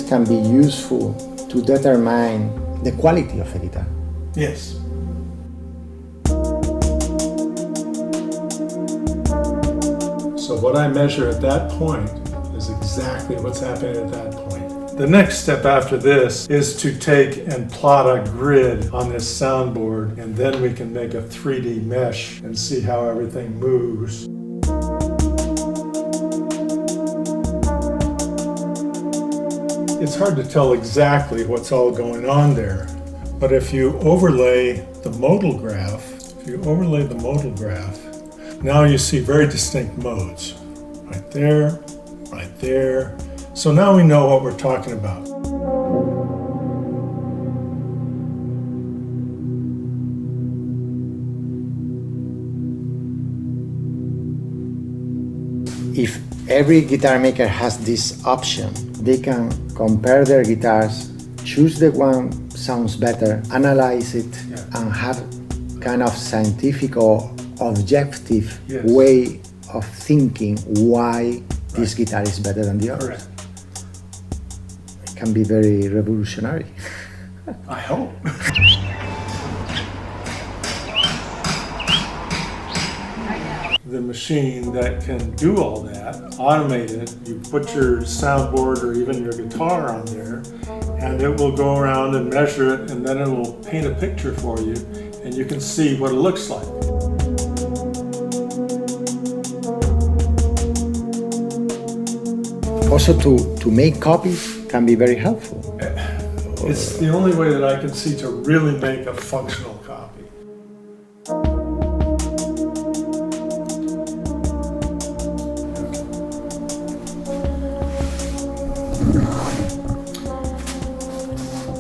can be useful to determine the quality of a guitar. Yes. So what I measure at that point is exactly what's happening at that point. The next step after this is to take and plot a grid on this soundboard, and then we can make a 3D mesh and see how everything moves. It's hard to tell exactly what's all going on there, but if you overlay the modal graph, now you see very distinct modes. Right there, right there. So now we know what we're talking about. If every guitar maker has this option, they can compare their guitars, choose the one sounds better, analyze it, and have kind of scientific or objective way of thinking why this guitar is better than the others. Correct. It can be very revolutionary. I hope. The machine that can do all that, automate it, you put your soundboard or even your guitar on there, and it will go around and measure it, and then it will paint a picture for you, and you can see what it looks like. Also to make copies can be very helpful. It's the only way that I can see to really make a functional copy.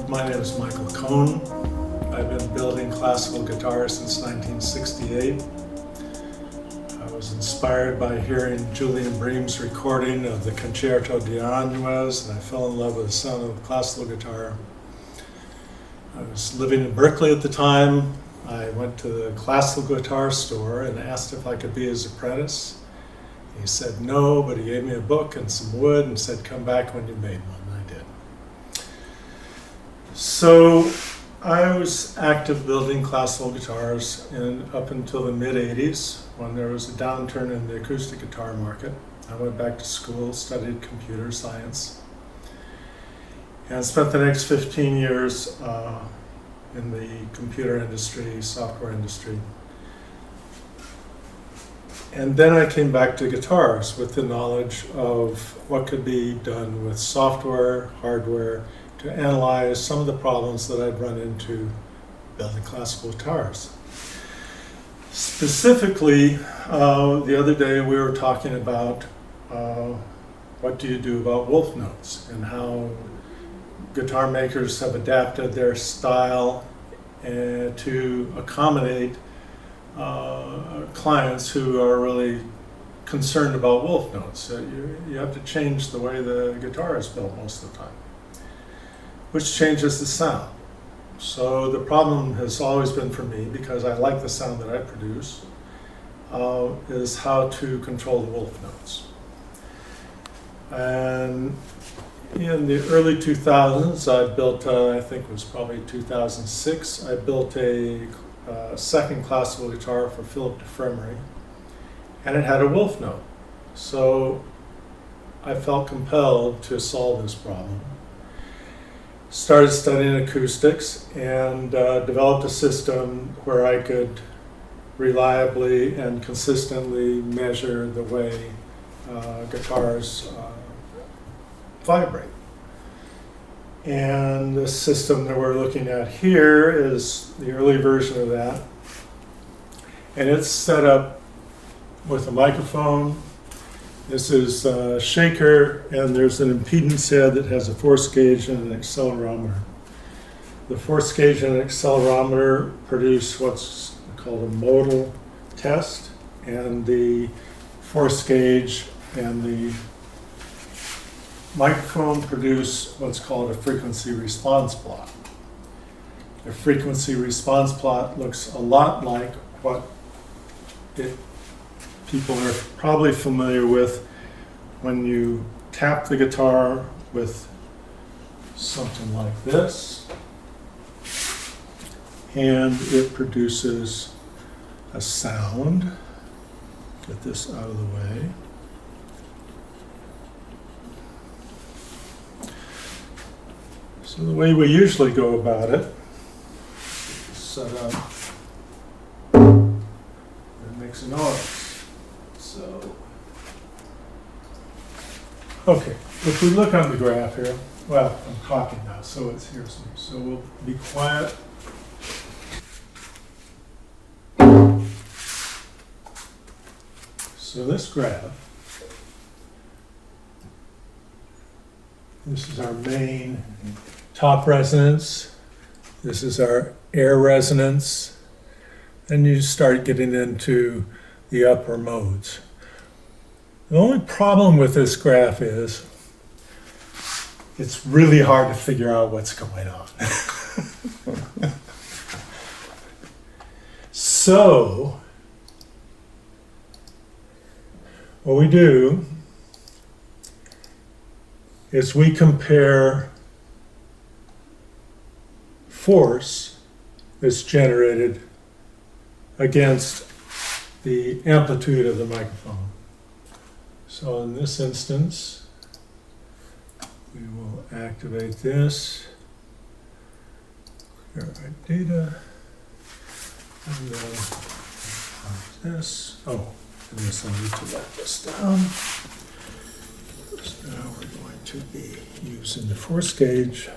My name is Michael Cohn. I've been building classical guitars since 1968. I was inspired by hearing Julian Bream's recording of the Concerto de Aranjuez, and I fell in love with the sound of the classical guitar. I was living in Berkeley at the time. I went to the classical guitar store and asked if I could be his apprentice. He said no, but he gave me a book and some wood and said, come back when you made one. I did. So I was active building classical guitars up until the mid-'80s, when there was a downturn in the acoustic guitar market. I went back to school, studied computer science, and spent the next 15 years in the computer industry, software industry. And then I came back to guitars with the knowledge of what could be done with software, hardware, to analyze some of the problems that I'd run into building classical guitars. Specifically, the other day we were talking about what do you do about wolf notes and how guitar makers have adapted their style to accommodate clients who are really concerned about wolf notes. You have to change the way the guitar is built most of the time, which changes the sound. So the problem has always been for me, because I like the sound that I produce, is how to control the wolf notes. And in the early 2000s, I built, I think it was probably 2006, I built a second classical guitar for Philip DeFremery, and it had a wolf note. So I felt compelled to solve this problem. Started studying acoustics and developed a system where I could reliably and consistently measure the way guitars vibrate. And the system that we're looking at here is the early version of that. And it's set up with a microphone. This is a shaker, and there's an impedance head that has a force gauge and an accelerometer. The force gauge and accelerometer produce what's called a modal test, and the force gauge and the microphone produce what's called a frequency response plot. The frequency response plot looks a lot like what people are probably familiar with when you tap the guitar with something like this. And it produces a sound. Get this out of the way. So the way we usually go about it, set up, it makes a noise. So, okay, if we look on the graph here, well, I'm talking now, so it's here. So we'll be quiet. So this graph, this is our main top resonance. This is our air resonance. Then you start getting into the upper modes. The only problem with this graph is it's really hard to figure out what's going on. So, what we do is we compare force that's generated against the amplitude of the microphone. So in this instance, we will activate this, clear our data, and then this. Oh, and this, I need to write this down. So now we're going to be using the force gauge.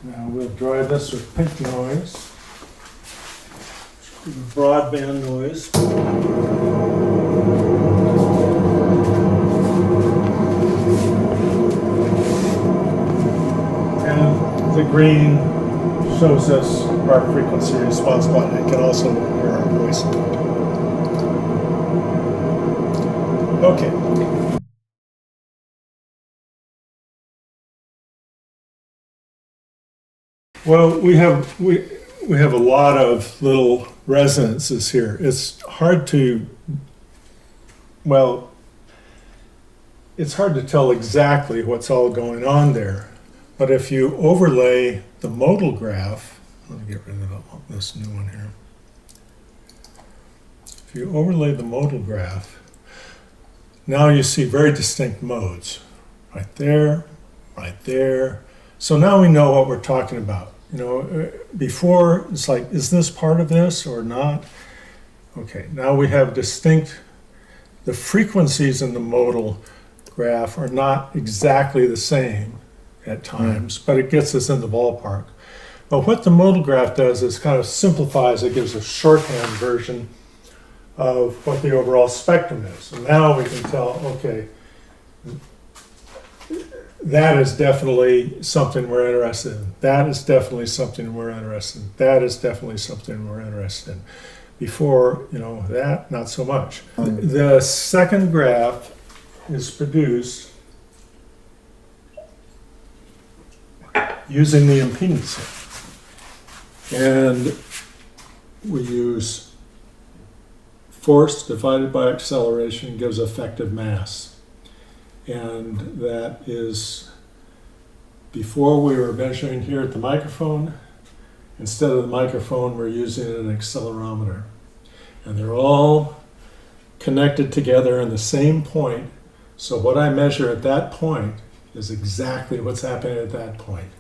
Now we'll dry this with pink noise, broadband noise. And the green shows us our frequency response button. It can also hear our voice. Okay. Well, we have a lot of little resonances here. It's hard to, well, it's hard to tell exactly what's all going on there. But if you overlay the modal graph, let me get rid of this new one here. If you overlay the modal graph, now you see very distinct modes. Right there, right there. So now we know what we're talking about. You know, before it's like, is this part of this or not? Okay, now we have distinct, the frequencies in the modal graph are not exactly the same at times, but it gets us in the ballpark. But what the modal graph does is kind of simplifies, it gives a shorthand version of what the overall spectrum is. So now we can tell, okay, that is definitely something we're interested in. That is definitely something we're interested in. That is definitely something we're interested in. Before, you know, that, not so much. The second graph is produced using the impedance. And we use force divided by acceleration gives effective mass. And that is, before we were measuring here at the microphone, instead of the microphone, we're using an accelerometer. And they're all connected together in the same point. So what I measure at that point is exactly what's happening at that point.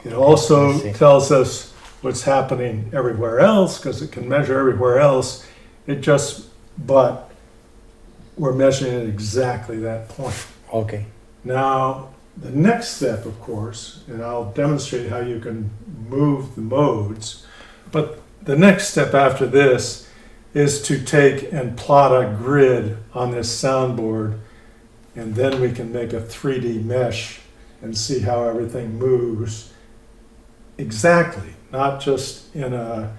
It also tells us what's happening everywhere else, because it can measure everywhere else. But we're measuring at exactly that point. Okay. Now, the next step, of course, and I'll demonstrate how you can move the modes, but the next step after this is to take and plot a grid on this soundboard, and then we can make a 3D mesh and see how everything moves exactly, not just in a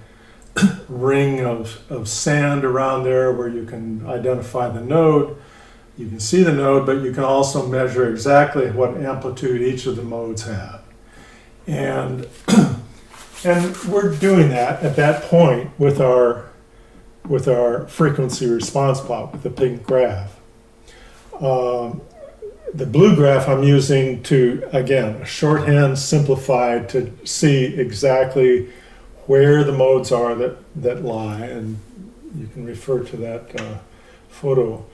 ring of sand around there where you can identify the node. You can see the node, but you can also measure exactly what amplitude each of the modes have. And we're doing that at that point with our with our frequency response plot with the pink graph. The blue graph I'm using to, again, shorthand simplified to see exactly where the modes are that lie, and you can refer to that photo.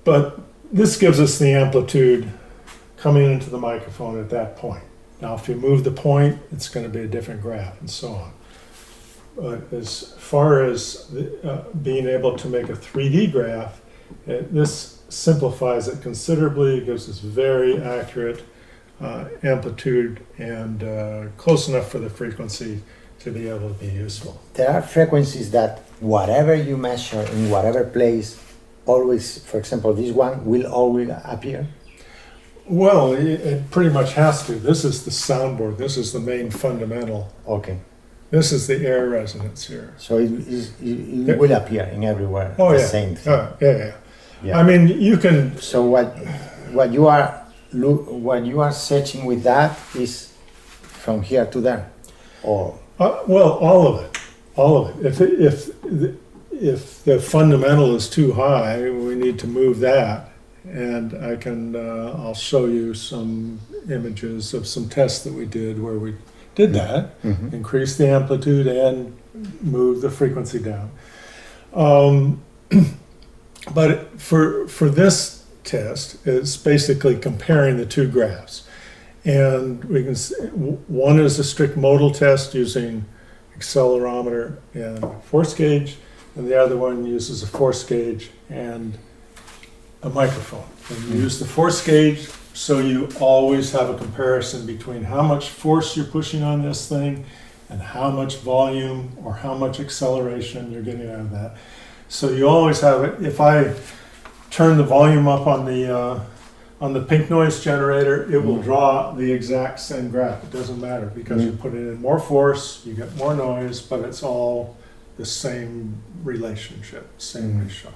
But this gives us the amplitude coming into the microphone at that point. Now, if you move the point, it's going to be a different graph, and so on. But as far as being able to make a 3D graph, this simplifies it considerably. It gives us very accurate amplitude and close enough for the frequency to be able to be useful. There are frequencies that whatever you measure in whatever place, always, for example, this one will always appear? Well, it pretty much has to. This is the soundboard. This is the main fundamental. Okay. This is the air resonance here. So it will appear in everywhere. Oh, the yeah. Same thing. Yeah. I mean, you can. So what you are searching with that is from here to there, or Well, all of it. If the fundamental is too high, we need to move that. And I can, I'll show you some images of some tests that we did where we did that, increase the amplitude and move the frequency down. But for this test, it's basically comparing the two graphs. And we can see, one is a strict modal test using accelerometer and force gauge, and the other one uses a force gauge and a microphone. And you use the force gauge so you always have a comparison between how much force you're pushing on this thing and how much volume or how much acceleration you're getting out of that. So you always have it. If I turn the volume up on the pink noise generator, it will draw the exact same graph. It doesn't matter because you put in more force, you get more noise, but it's all the same relationship, same ratio.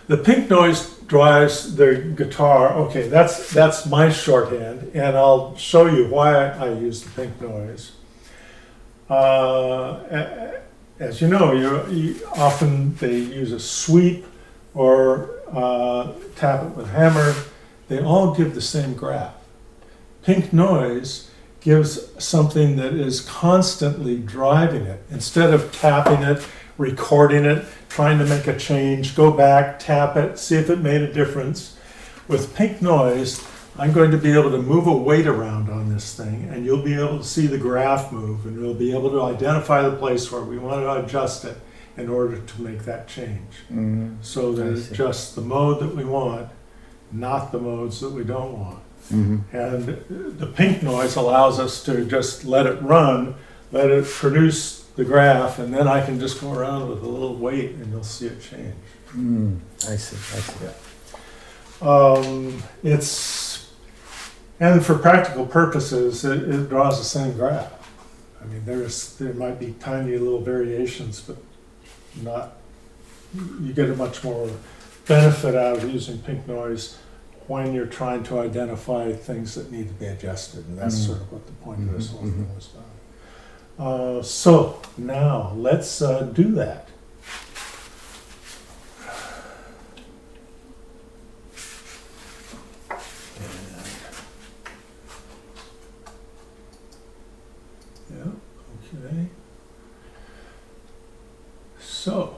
The pink noise drives the guitar. Okay, that's my shorthand, and I'll show you why I use the pink noise. As you know, often they use a sweep or tap it with a hammer. They all give the same graph. Pink noise gives something that is constantly driving it. Instead of tapping it, recording it, trying to make a change, go back, tap it, see if it made a difference. With pink noise, I'm going to be able to move a weight around on this thing, and you'll be able to see the graph move, and you'll be able to identify the place where we want to adjust it in order to make that change. So that it's just the mode that we want, not the modes that we don't want. And the pink noise allows us to just let it run, let it produce the graph, and then I can just go around with a little weight and you'll see it change. I see. And for practical purposes, it draws the same graph. I mean, there might be tiny little variations, but you get a much more benefit out of using pink noise when you're trying to identify things that need to be adjusted, and that's sort of what the point of this whole thing was about. So now let's do that. Okay. So.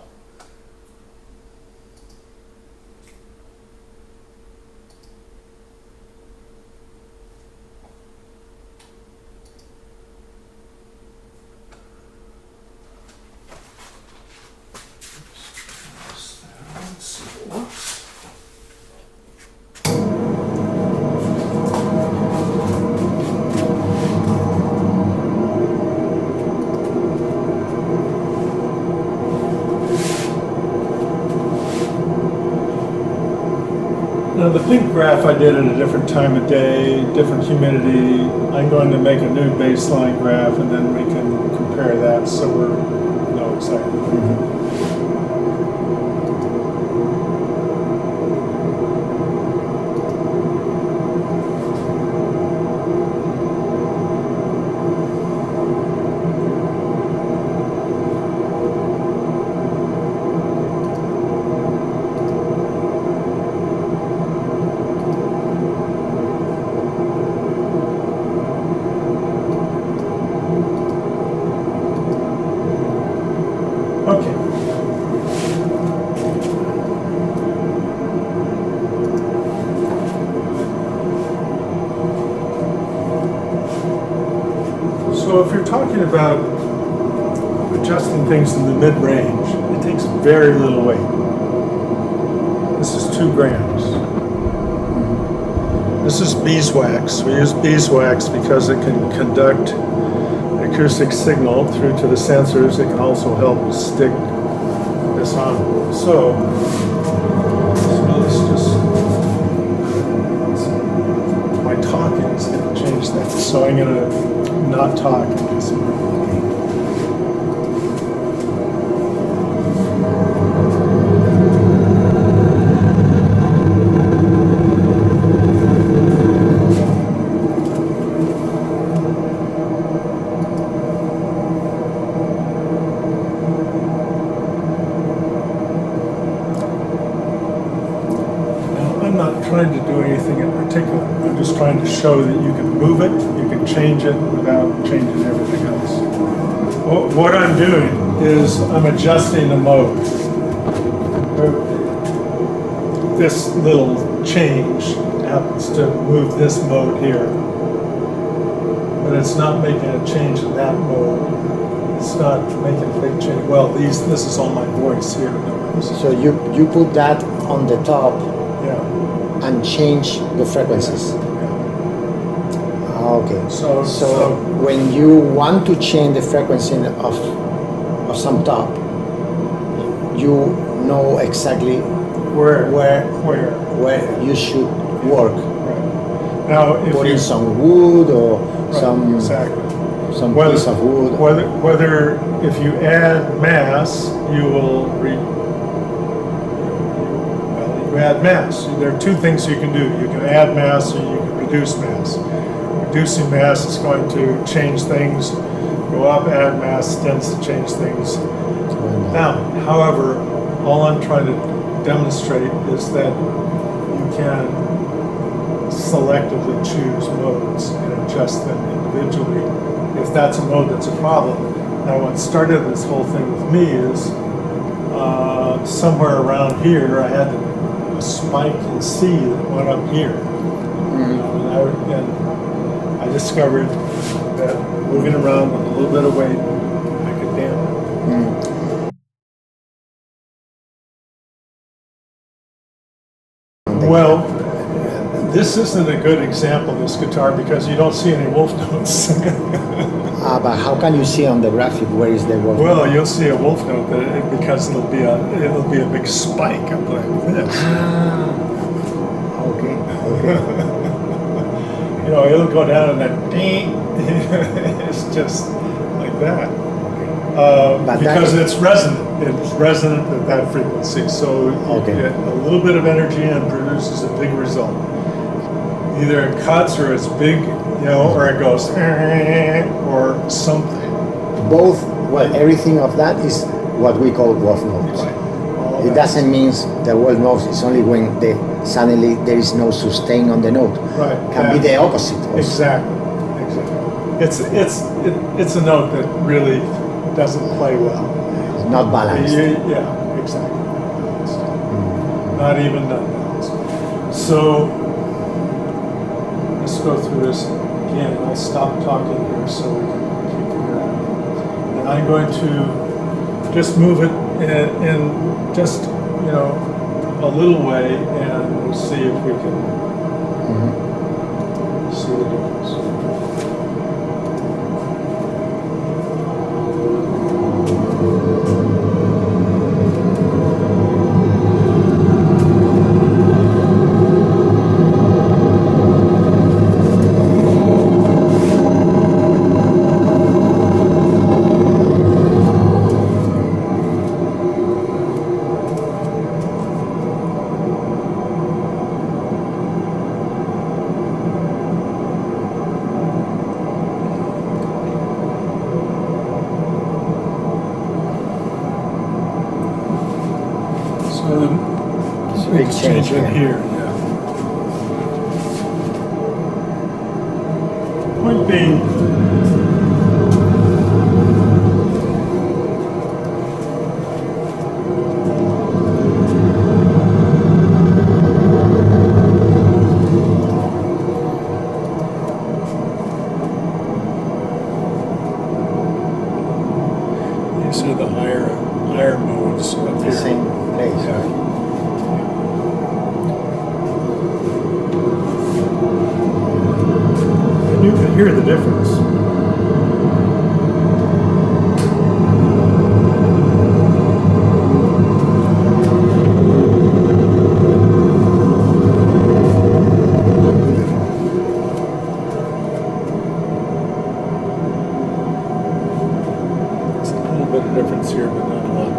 Now the pink graph I did at a different time of day, different humidity. I'm going to make a new baseline graph and then we can compare that so we know exactly. about adjusting things in the mid-range, it takes very little weight. This is 2 grams. This is beeswax. We use beeswax because it can conduct acoustic signal through to the sensors. It can also help stick this on. So let's just, my talking is going to change that. So I'm going to not talk in this one. Trying to do anything in particular. I'm just trying to show that you can move it, you can change it without changing everything else. What I'm doing is I'm adjusting the mode. This little change happens to move this mode here, but it's not making a change in that mode. It's not making a big change. Well, this is all my voice here. So you put that on the top. Yeah. And change the frequencies. Okay. So when you want to change the frequency of some top, you know exactly where you should work. Right. Now, if put in some wood or some piece of wood. Whether if you add mass, you will you add mass. There are 2 things you can do. You can add mass or you can reduce mass. Reducing mass is going to change things. Go up, add mass tends to change things. Now, however, all I'm trying to demonstrate is that you can selectively choose modes and adjust them individually if that's a mode that's a problem. Now, what started this whole thing with me is somewhere around here I had a spike in C that went up here. And I discovered that moving around with a little bit of weight, I could dampen it. Well, this isn't a good example, this guitar, because you don't see any wolf notes. But how can you see on the graphic where is the wolf note? Well, you'll see a wolf note because it'll be a big spike up like this. Okay. It'll go down and then ding. It's just like that. Because it's resonant. It's resonant at that frequency. So you get a little bit of energy and produces a big result. Either it cuts or it's big, or it goes or something. Both, everything of that is what we call wolf notes. Right. It doesn't mean the wolf notes is only when suddenly there is no sustain on the note. Right. Can be the opposite also. Exactly. It's a note that really doesn't play well. It's not balanced. Yeah, exactly. Not even that balanced. So let's go through this again. I'll stop talking here so we can keep hearing. And I'm going to just move it in just, a little way, and we'll see if we can see the difference. Big change in here. Yeah. Point being, up the here. same place, Yeah. right? And you can hear the difference. There's a little bit of difference here, but not a lot.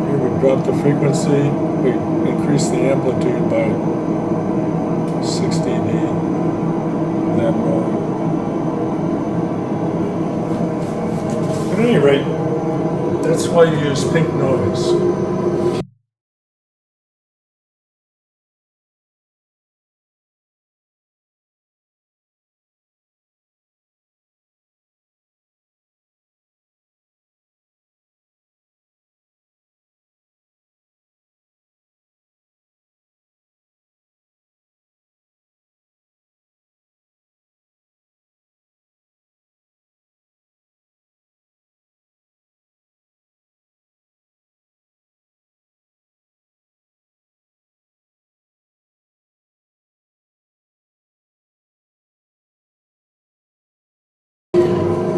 Here we drop the frequency, we increase the amplitude by 6 dB, then at any rate, that's why you use pink noise.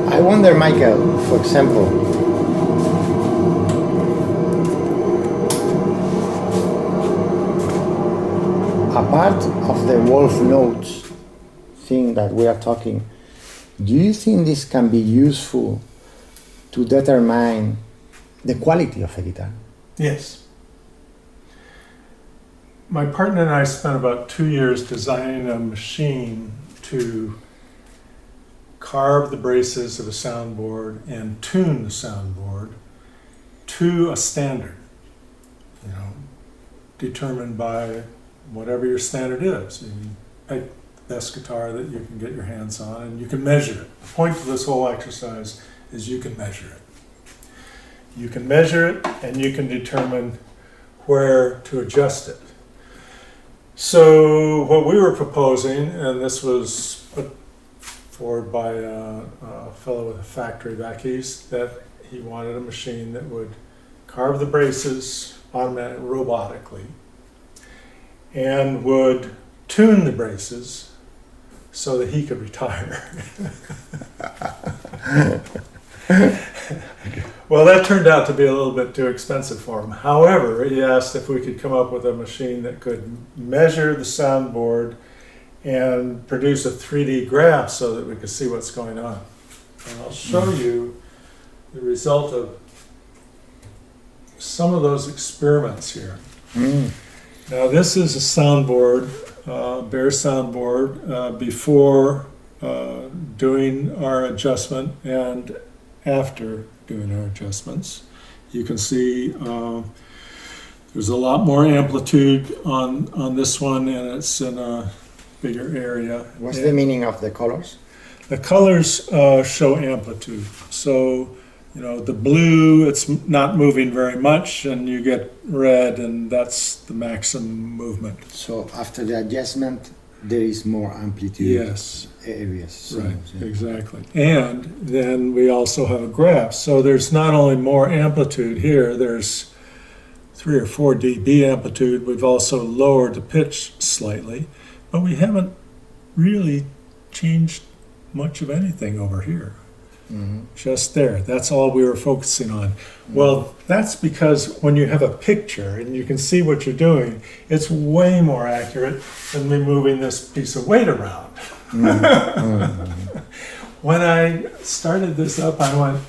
I wonder, Michael, for example, apart of the wolf notes thing that we are talking, do you think this can be useful to determine the quality of a guitar? Yes. My partner and I spent about 2 years designing a machine to carve the braces of a soundboard and tune the soundboard to a standard, you know, determined by whatever your standard is. And you pick the best guitar that you can get your hands on, and you can measure it. The point of this whole exercise is you can measure it. You can measure it, and you can determine where to adjust it. So what we were proposing, and this was put forward by a fellow with a factory back east, that he wanted a machine that would carve the braces robotically and would tune the braces so that he could retire. Well, that turned out to be a little bit too expensive for him. However, he asked if we could come up with a machine that could measure the soundboard and produce a 3D graph so that we could see what's going on. And I'll show you the result of some of those experiments here. Now, this is a soundboard, bare soundboard, before doing our adjustment and after doing our adjustments. You can see there's a lot more amplitude on this one, and it's in a bigger area. What's the meaning of the colors? The colors show amplitude. So, you know, the blue, it's not moving very much, and you get red, and that's the maximum movement. So after the adjustment, there is more amplitude. Yes. Areas. Right, Yeah. exactly. And then we also have a graph. So there's not only more amplitude here, there's 3 or 4 dB amplitude. We've also lowered the pitch slightly, but we haven't really changed much of anything over here. Just there. That's all we were focusing on. Well, that's because when you have a picture and you can see what you're doing, it's way more accurate than me moving this piece of weight around. When I started this up, I went,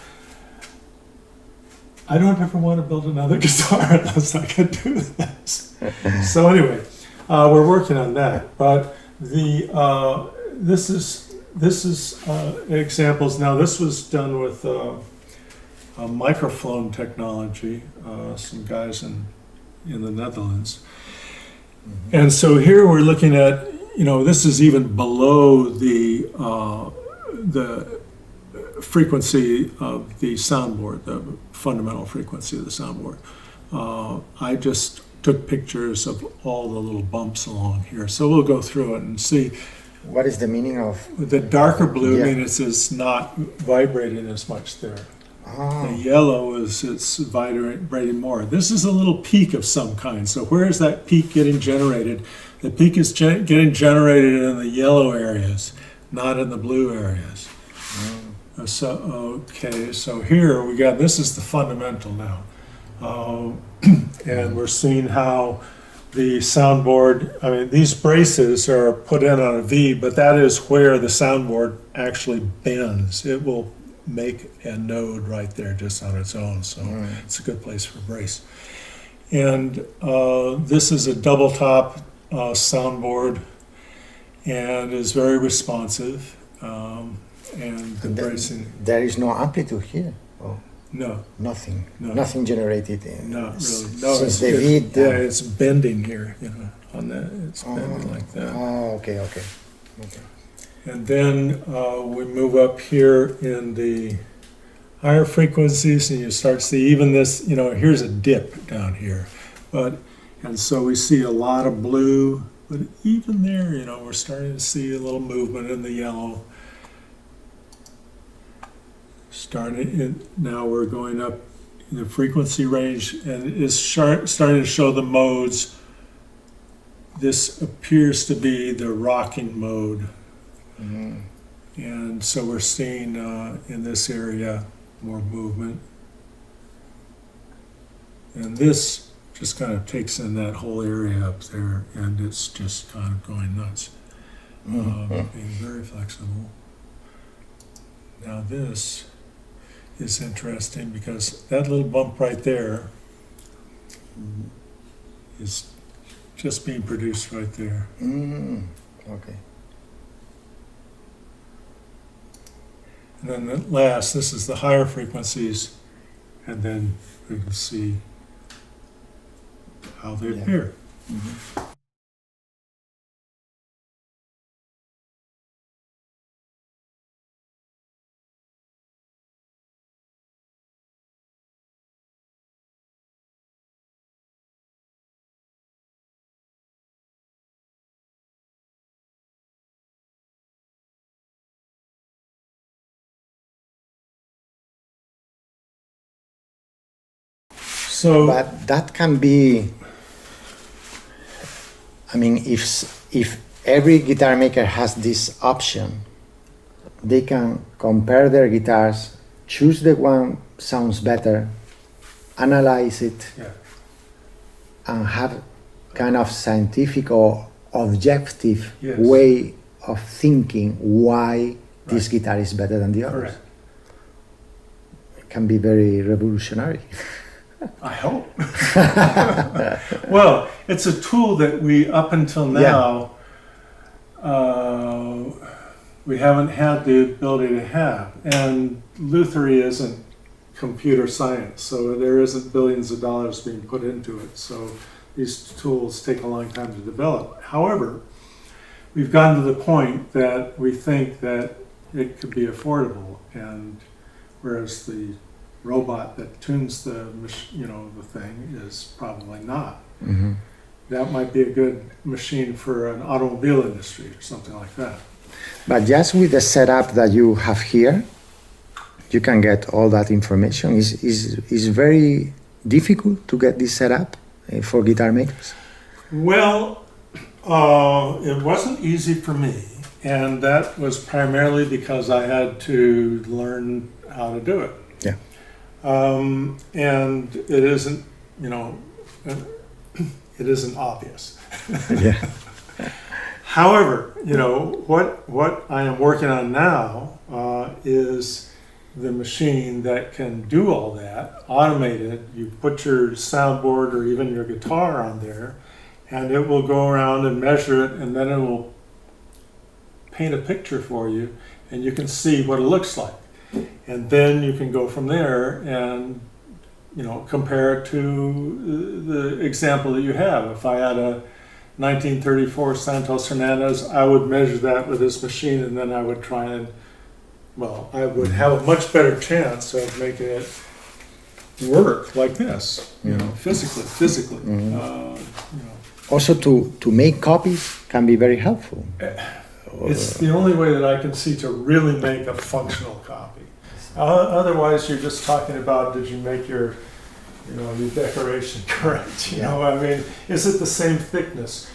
I don't ever want to build another guitar unless I can do this. So anyway, we're working on that. But this is examples. Now, this was done with a microphone technology, some guys in the Netherlands. And so here we're looking at, you know, this is even below the frequency of the soundboard, the fundamental frequency of the soundboard. I just took pictures of all the little bumps along here. So we'll go through it and see. What is the meaning of? The darker blue Yeah. means it's not vibrating as much there. Oh, The yellow is it's vibrating more. This is a little peak of some kind. So where is that peak getting generated? The peak is getting generated in the yellow areas, not in the blue areas. So here we got, this is the fundamental now. And we're seeing how the soundboard, I mean, these braces are put in on a V, but that is where the soundboard actually bends. It will make a node right there just on its own, so it's a good place for brace. And this is a double top soundboard and is very responsive. And the bracing, there is no amplitude here. Oh, no, nothing. No. Nothing generated. not really. No, Since the vid. it's bending here, on that, it's bending like that. Oh, okay. And then we move up here in the higher frequencies, and you start to see even this, here's a dip down here. And so we see a lot of blue, but even there, we're starting to see a little movement in the yellow. Now we're going up in the frequency range, and it's starting to show the modes. This appears to be the rocking mode. And so we're seeing in this area more movement. And this just kind of takes in that whole area up there, and it's just kind of going nuts. Being very flexible. Now this is interesting because that little bump right there is just being produced right there. Okay. And then the last, this is the higher frequencies, and then we can see how they appear. So, But that can be, I mean, if every guitar maker has this option, they can compare their guitars, choose the one sounds better, analyze it, and have kind of scientific or objective way of thinking why this guitar is better than the others. correct. It can be very revolutionary. I hope. Well, it's a tool that we, up until now, we haven't had the ability to have. And Luthery isn't computer science, so there isn't billions of dollars being put into it. So these tools take a long time to develop. However, we've gotten to the point that we think that it could be affordable, and whereas the robot that tunes the thing is probably not. That might be a good machine for an automobile industry or something like that. But just with the setup that you have here, you can get all that information. Is very difficult to get this setup for guitar makers. Well, it wasn't easy for me, and that was primarily because I had to learn how to do it. Yeah. And it isn't, it isn't obvious. Yeah. However, what I am working on now is the machine that can do all that, automated. You put your soundboard or even your guitar on there, and it will go around and measure it, and then it will paint a picture for you, and you can see what it looks like. And then you can go from there and compare it to the example that you have. If I had a 1934 Santos Hernandez, I would measure that with this machine, and then I would try and well, I would have a much better chance of making it work like this, you know, physically. Mhm. You know. Also, to make copies can be very helpful. It's the only way that I can see to really make a functional copy. Otherwise, you're just talking about, did you make your, you know, your decoration correct? You know, I mean, is it the same thickness?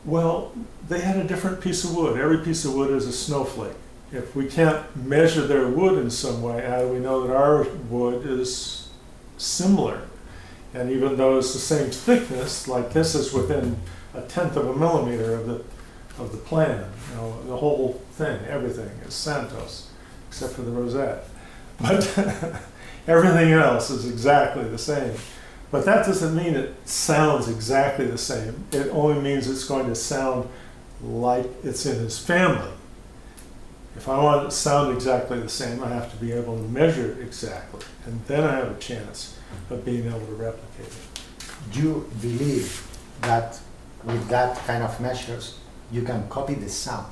Well, they had a different piece of wood. Every piece of wood is a snowflake. If we can't measure their wood in some way, how do we know that our wood is similar? And even though it's the same thickness, like this is within 1/10 of a millimeter of the plan, you know, the whole thing, everything is Santos, except for the rosette. But everything else is exactly the same. But that doesn't mean it sounds exactly the same. It only means it's going to sound like it's in his family. If I want it to sound exactly the same, I have to be able to measure it exactly. And then I have a chance of being able to replicate it. Do you believe that with that kind of measures, you can copy the sound?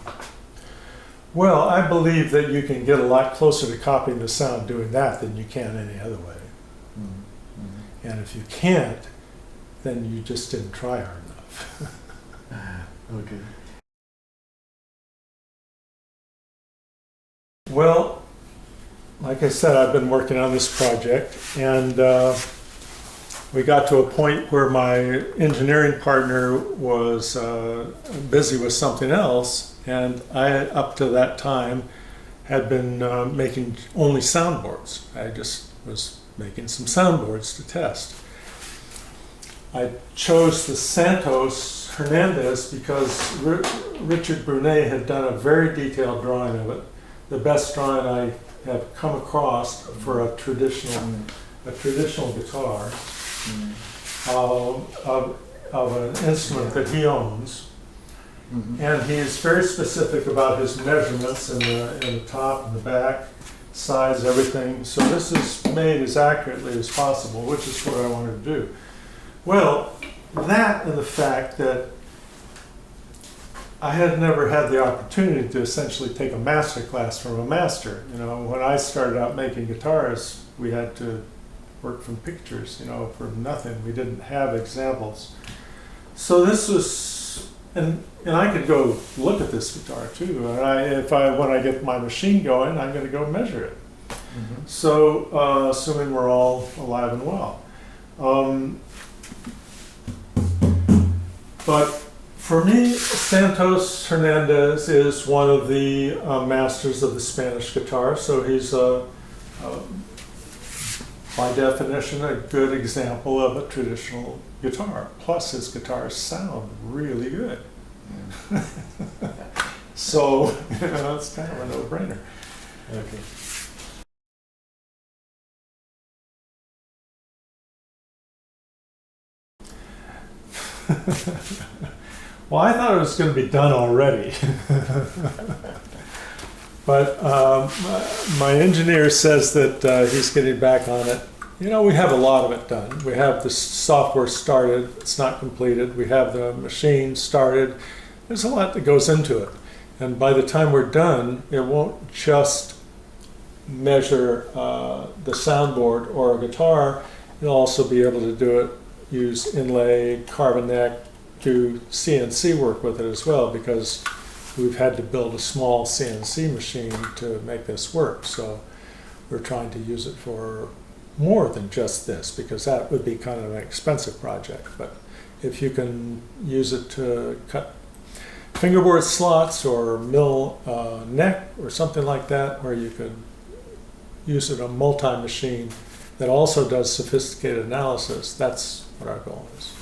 Well, I believe that you can get a lot closer to copying the sound doing that than you can any other way. Mm-hmm. And if you can't, then you just didn't try hard enough. Okay. Well, like I said, I've been working on this project, and we got to a point where my engineering partner was busy with something else, and I, up to that time, had been making only soundboards. I just was making some soundboards to test. I chose the Santos Hernandez because Richard Brunet had done a very detailed drawing of it, the best drawing I have come across for a traditional guitar of an instrument that he owns. And he is very specific about his measurements in the top and the back, size, everything. So this is made as accurately as possible, which is what I wanted to do. Well, that and the fact that I had never had the opportunity to essentially take a master class from a master. You know, when I started out making guitars, we had to work from pictures, you know, for nothing. We didn't have examples. So this was, and I could go look at this guitar too. And when I get my machine going, I'm going to go measure it. So, assuming we're all alive and well. But for me, Santos Hernandez is one of the masters of the Spanish guitar. So he's, by definition, a good example of a traditional guitar. Plus, his guitars sound really good. So, you know, it's kind of a no-brainer. Okay. Well, I thought it was going to be done already. But my engineer says that he's getting back on it. You know, we have a lot of it done. We have the software started. It's not completed. We have the machine started. There's a lot that goes into it. And by the time we're done, it won't just measure the soundboard or a guitar. You'll also be able to do it, use inlay, carbon neck, do CNC work with it as well, because we've had to build a small CNC machine to make this work. So we're trying to use it for more than just this, because that would be kind of an expensive project. But if you can use it to cut fingerboard slots or mill neck or something like that, where you could use it on a multi-machine that also does sophisticated analysis, that's what our goal is.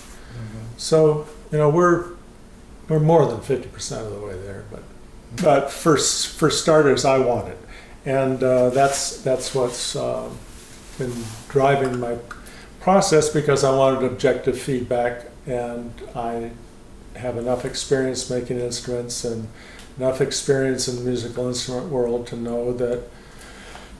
So, you know, we're more than 50% of the way there, but for starters, I want it, and that's what's been driving my process, because I wanted objective feedback, and I have enough experience making instruments and enough experience in the musical instrument world to know that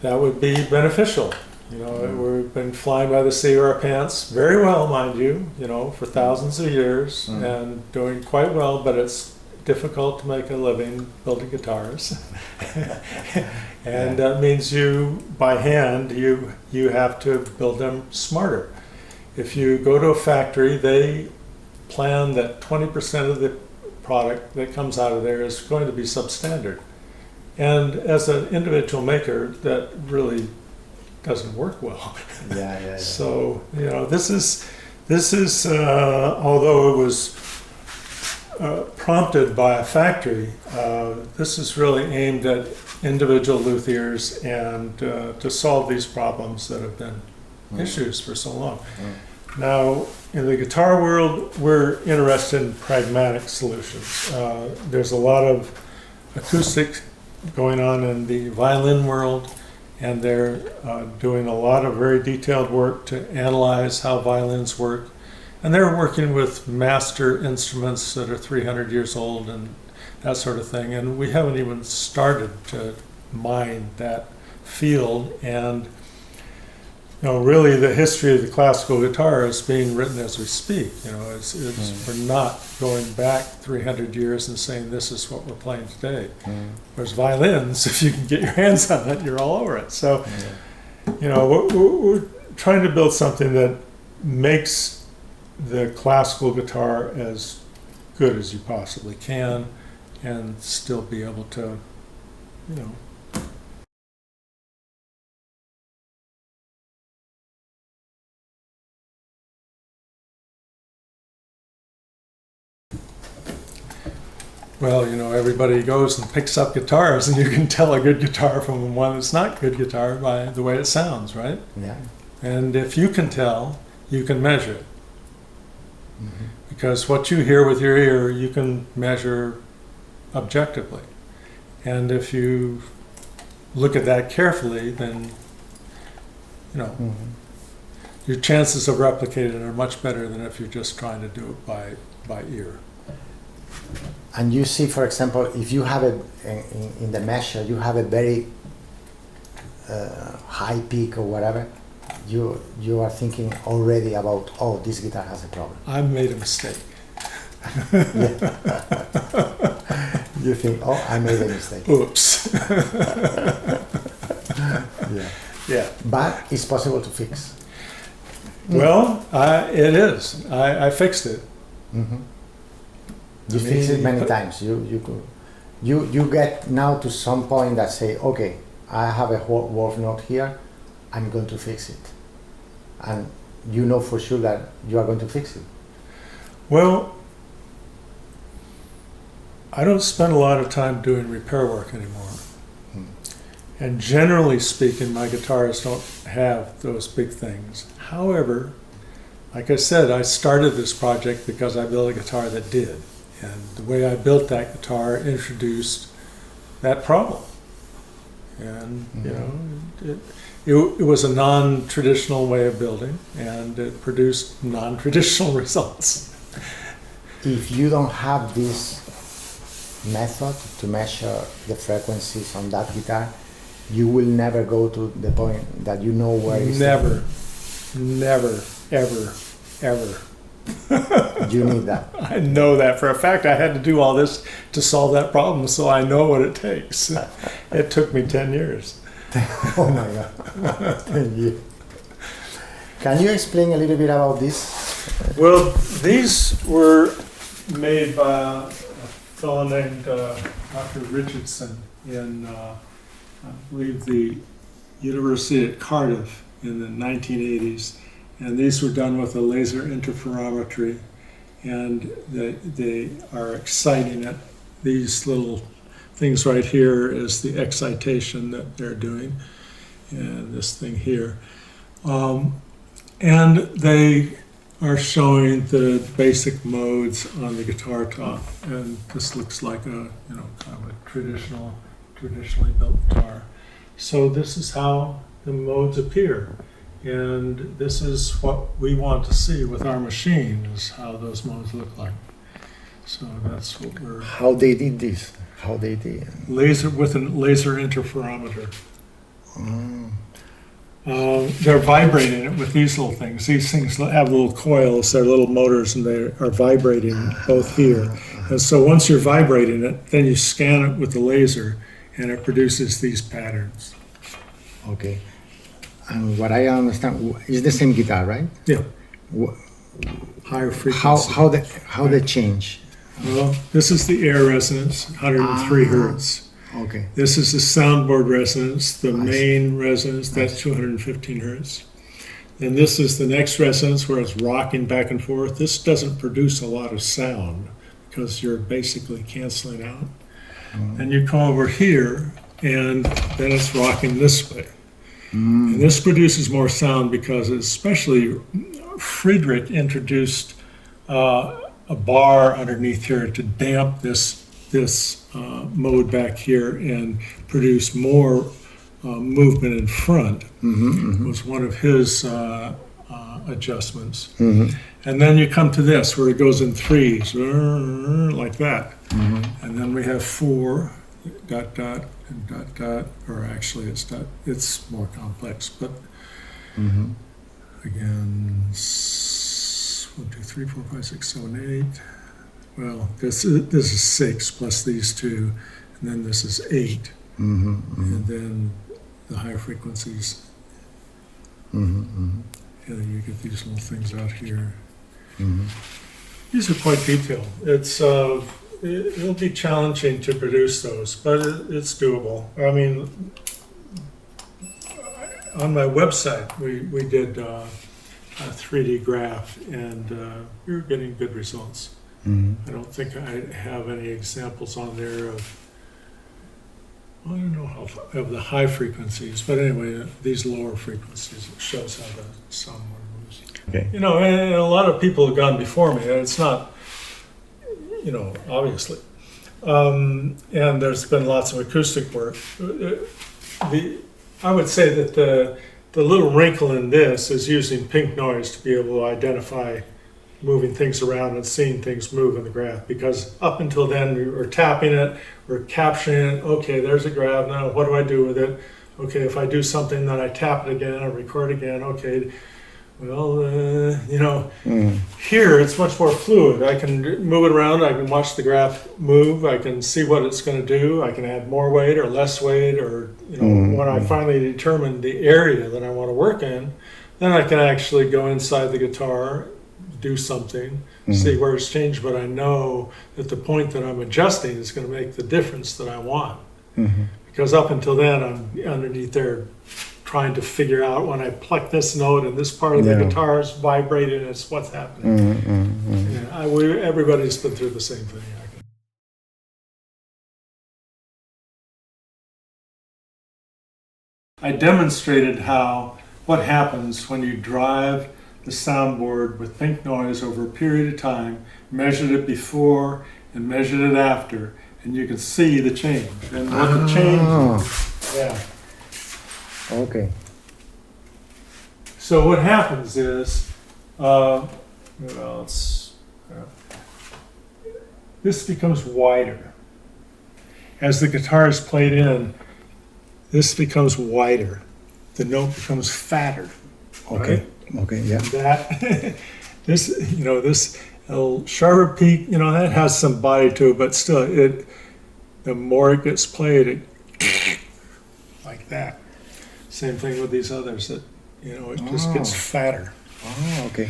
that would be beneficial. You know, we've been flying by the seat of our pants very well, mind you, you know, for thousands of years and doing quite well, but it's difficult to make a living building guitars. And that means you, by hand, you have to build them smarter. If you go to a factory, they plan that 20% of the product that comes out of there is going to be substandard. And as an individual maker, that really doesn't work well. Yeah. So, you know, this is although it was prompted by a factory, this is really aimed at individual luthiers and to solve these problems that have been issues for so long. Now, in the guitar world, we're interested in pragmatic solutions. There's a lot of acoustics going on in the violin world, and they're doing a lot of very detailed work to analyze how violins work. And they're working with master instruments that are 300 years old and that sort of thing. And we haven't even started to mine that field. And you know, really the history of the classical guitar is being written as we speak. You know, we're not going back 300 years and saying this is what we're playing today. Whereas violins, if you can get your hands on it, you're all over it. So, you know, we're trying to build something that makes the classical guitar as good as you possibly can and still be able to, you know, well, you know, everybody goes and picks up guitars, and you can tell a good guitar from one that's not good guitar by the way it sounds, right? Yeah. And if you can tell, you can measure it. Because what you hear with your ear, you can measure objectively. And if you look at that carefully, then, you know, your chances of replicating it are much better than if you're just trying to do it by ear. And you see, for example, if you have in the measure, you have a very high peak or whatever, you are thinking already about, oh, this guitar has a problem. I made a mistake. You think, oh, I made a mistake. Oops. Yeah. But it's possible to fix. Well, it is. I fixed it. You fix it many times. You get now to some point that say, okay, I have a wolf note here, I'm going to fix it. And you know for sure that you are going to fix it. Well, I don't spend a lot of time doing repair work anymore. And generally speaking, my guitars don't have those big things. However, like I said, I started this project because I built a guitar that did. And the way I built that guitar introduced that problem. And, you know, it was a non-traditional way of building, and it produced non-traditional results. If you don't have this method to measure the frequencies on that guitar, you will never go to the point that you know where it's... Never, ever. You need that. I know that for a fact. I had to do all this to solve that problem, so I know what it takes. It took me 10 years. Oh my God. 10 years. Can you explain a little bit about this? Well, these were made by a fellow named Dr. Richardson in, I believe, the University at Cardiff in the 1980s. And these were done with a laser interferometry, and they are exciting it. These little things right here is the excitation that they're doing, and this thing here. And they are showing the basic modes on the guitar top, and this looks like a, you know, kind of a traditionally built guitar. So this is how the modes appear. And this is what we want to see with our machine, is how those modes look like. So that's what we're... How they did this? How they did? With a laser interferometer. They're vibrating it with these little things. These things have little coils, they're little motors, and they are vibrating both here. And so once you're vibrating it, then you scan it with the laser, and it produces these patterns. Okay. And what I understand is the same guitar, right? Yeah. Wh- Higher frequency. How they change? Well, this is the air resonance, 103 hertz. Okay. This is the soundboard resonance, the I see. main resonance, that's 215 hertz. And this is the next resonance where it's rocking back and forth. This doesn't produce a lot of sound because you're basically canceling out. And you come over here, and then it's rocking this way. And this produces more sound because especially Friedrich introduced a bar underneath here to damp this mode back here and produce more movement in front. Was one of his adjustments. And then you come to this where it goes in threes, like that. And then we have 4, dot, dot, and dot, dot, or actually it's dot, it's more complex, but again, 1, 2, 3, 4, 5, 6, 7, 8. Well, this is 6 plus these 2, and then this is 8. And then the higher frequencies. And then you get these little things out here. These are quite detailed. It'll be challenging to produce those, but it's doable. I mean, on my website, we did a 3D graph, and we were getting good results. I don't think I have any examples on there of, I don't know of the high frequencies, but anyway, these lower frequencies, it shows how the soundboard moves. Okay. You know, and a lot of people have gone before me, and it's not, you know, obviously. And there's been lots of acoustic work. I would say that the little wrinkle in this is using pink noise to be able to identify moving things around and seeing things move in the graph, because up until then we were tapping it, we're capturing it, okay, there's a graph, now what do I do with it? Okay, if I do something, then I tap it again, I record again, okay, well, you know, here it's much more fluid. I can move it around, I can watch the graph move, I can see what it's going to do, I can add more weight or less weight, or, you know, when I finally determine the area that I want to work in, then I can actually go inside the guitar, do something, see where it's changed, but I know that the point that I'm adjusting is going to make the difference that I want. Because up until then, I'm underneath there trying to figure out when I pluck this note and this part of the guitar is vibrating, it's what's happening. Yeah, everybody's been through the same thing. I demonstrated what happens when you drive the soundboard with pink noise over a period of time, measured it before and measured it after, and you can see the change. And what the change is. Yeah. Okay. So what happens is, this becomes wider. As the guitar is played in, this becomes wider. The note becomes fatter. Okay. Right? Okay. Yeah. That this, you know, this sharper peak, you know, that has some body to it, but still, the more it gets played, it like that. Same thing with these others. That, you know, it just gets fatter. Oh, okay.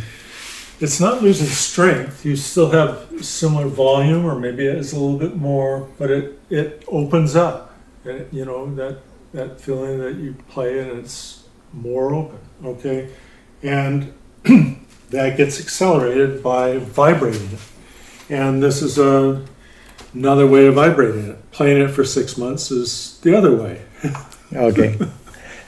It's not losing strength. You still have similar volume, or maybe it's a little bit more, but it opens up. You know, that feeling that you play and it's more open. Okay. And that gets accelerated by vibrating it. And this is another way of vibrating it. Playing it for 6 months is the other way. Okay.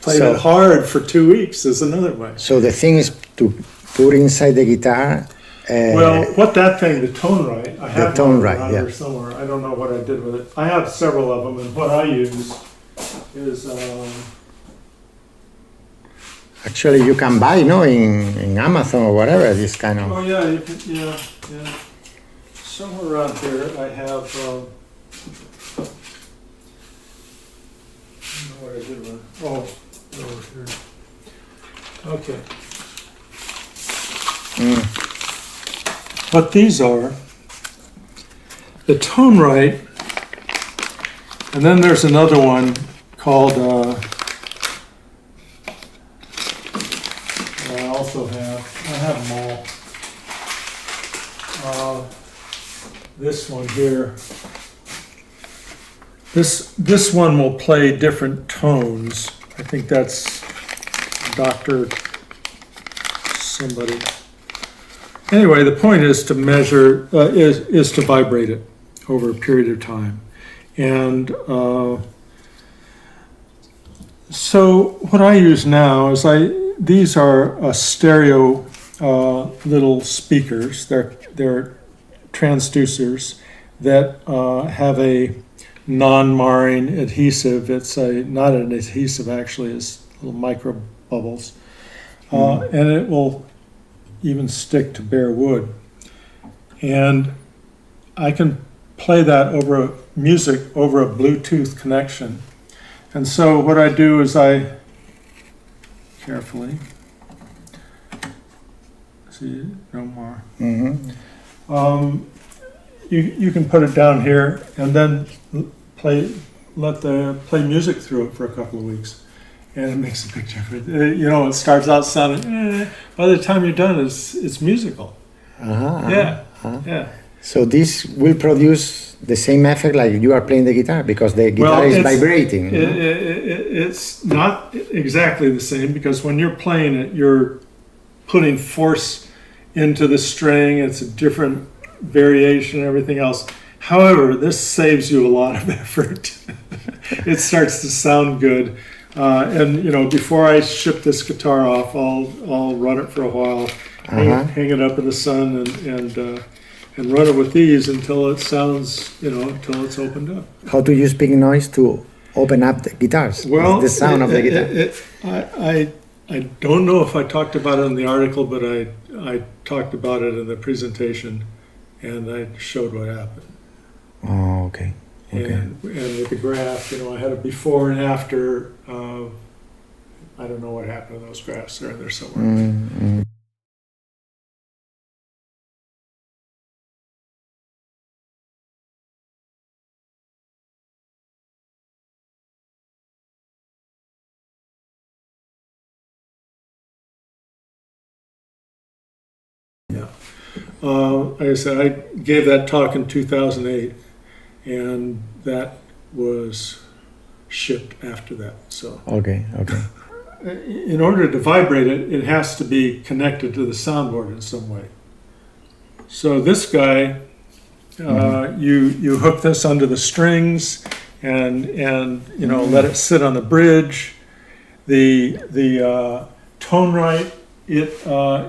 Playing it hard for 2 weeks is another way. So the thing is to put inside the guitar. Well, what that thing, the tone right, I have tone one right, around here somewhere. I don't know what I did with it. I have several of them, and what I use is Actually, you can buy, in Amazon or whatever, this kind of. oh yeah, you can, yeah. Somewhere around here, I have. I don't know what I did with it. Oh, over here. Okay. What these are the tone right, and then there's another one called, I also have, I have them all. This one here. This one will play different tones. I think that's Dr. somebody. Anyway, the point is to measure, is to vibrate it over a period of time. And so what I use now is these are stereo little speakers. They're transducers that have a non-marring adhesive. It's not an adhesive, actually. It's little micro bubbles. And it will even stick to bare wood. And I can play that over music over a Bluetooth connection. And so what I do is I carefully, see, no more. You can put it down here and then play music through it for a couple of weeks, and it makes a big difference. It starts out sounding. By the time you're done, it's musical. Yeah. So this will produce the same effect like you are playing the guitar, because the guitar is vibrating. It's not exactly the same, because when you're playing it, you're putting force into the string. It's a different variation and everything else. However, this saves you a lot of effort. It starts to sound good. And before I ship this guitar off, I'll run it for a while, hang it up in the sun, and run it with these until it sounds, until it's opened up. How do you speak noise to open up the guitars? Well, the sound of the guitar. I don't know if I talked about it in the article, but I talked about it in the presentation, and I showed what happened. Oh, okay. And with the graph, I had a before and after. I don't know what happened to those graphs. They're in there somewhere. Yeah. Like I said, I gave that talk in 2008, and that was shipped after that. So okay. In order to vibrate it, it has to be connected to the soundboard in some way. So this guy, you hook this under the strings, and let it sit on the bridge. The tone right. It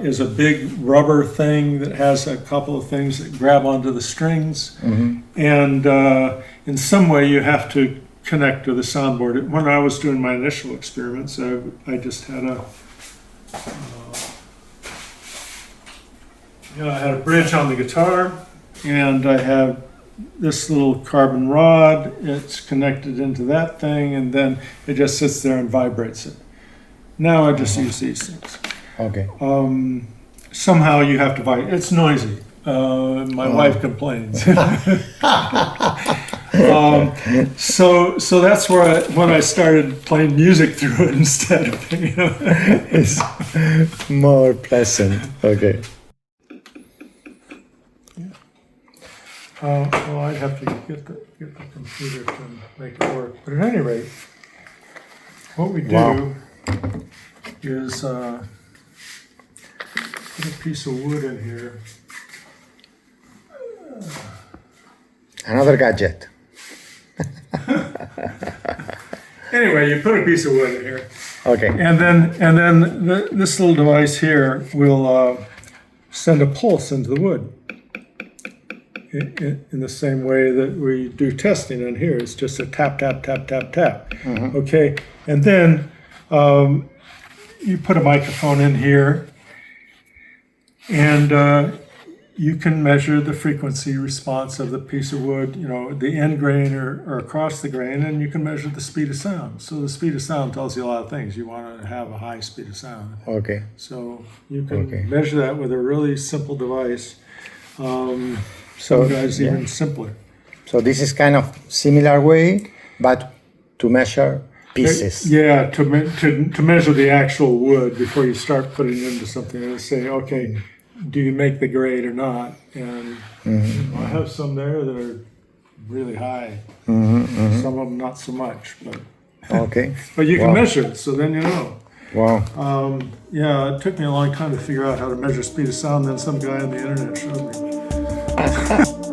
is a big rubber thing that has a couple of things that grab onto the strings, and in some way you have to connect to the soundboard. When I was doing my initial experiments, I just had I had a bridge on the guitar, and I have this little carbon rod. It's connected into that thing, and then it just sits there and vibrates it. Now I just use these things. Okay. Somehow you have to vibrate. It's noisy. My wife complains. So that's where when I started playing music through it instead of It's more pleasant. Okay. Yeah. Well, I'd have to get the computer to make it work. But at any rate, what we do is put a piece of wood in here. Another gadget. Anyway, you put a piece of wood in here. Okay. And then this little device here will send a pulse into the wood in the same way that we do testing in here. It's just a tap, tap, tap, tap, tap. Okay. And then you put a microphone in here, and you can measure the frequency response of the piece of wood, the end grain or across the grain, and you can measure the speed of sound. So the speed of sound tells you a lot of things. You want to have a high speed of sound. Okay. So you can measure that with a really simple device. Some guys even simpler. So this is kind of similar way, but to measure pieces. Yeah, to measure the actual wood before you start putting it into something and say, okay, do you make the grade or not? And I have some there that are really high. Some of them not so much, but Okay. but you can measure it, so then you know. Wow. Yeah, it took me a long time to figure out how to measure speed of sound. Then some guy on the internet showed me.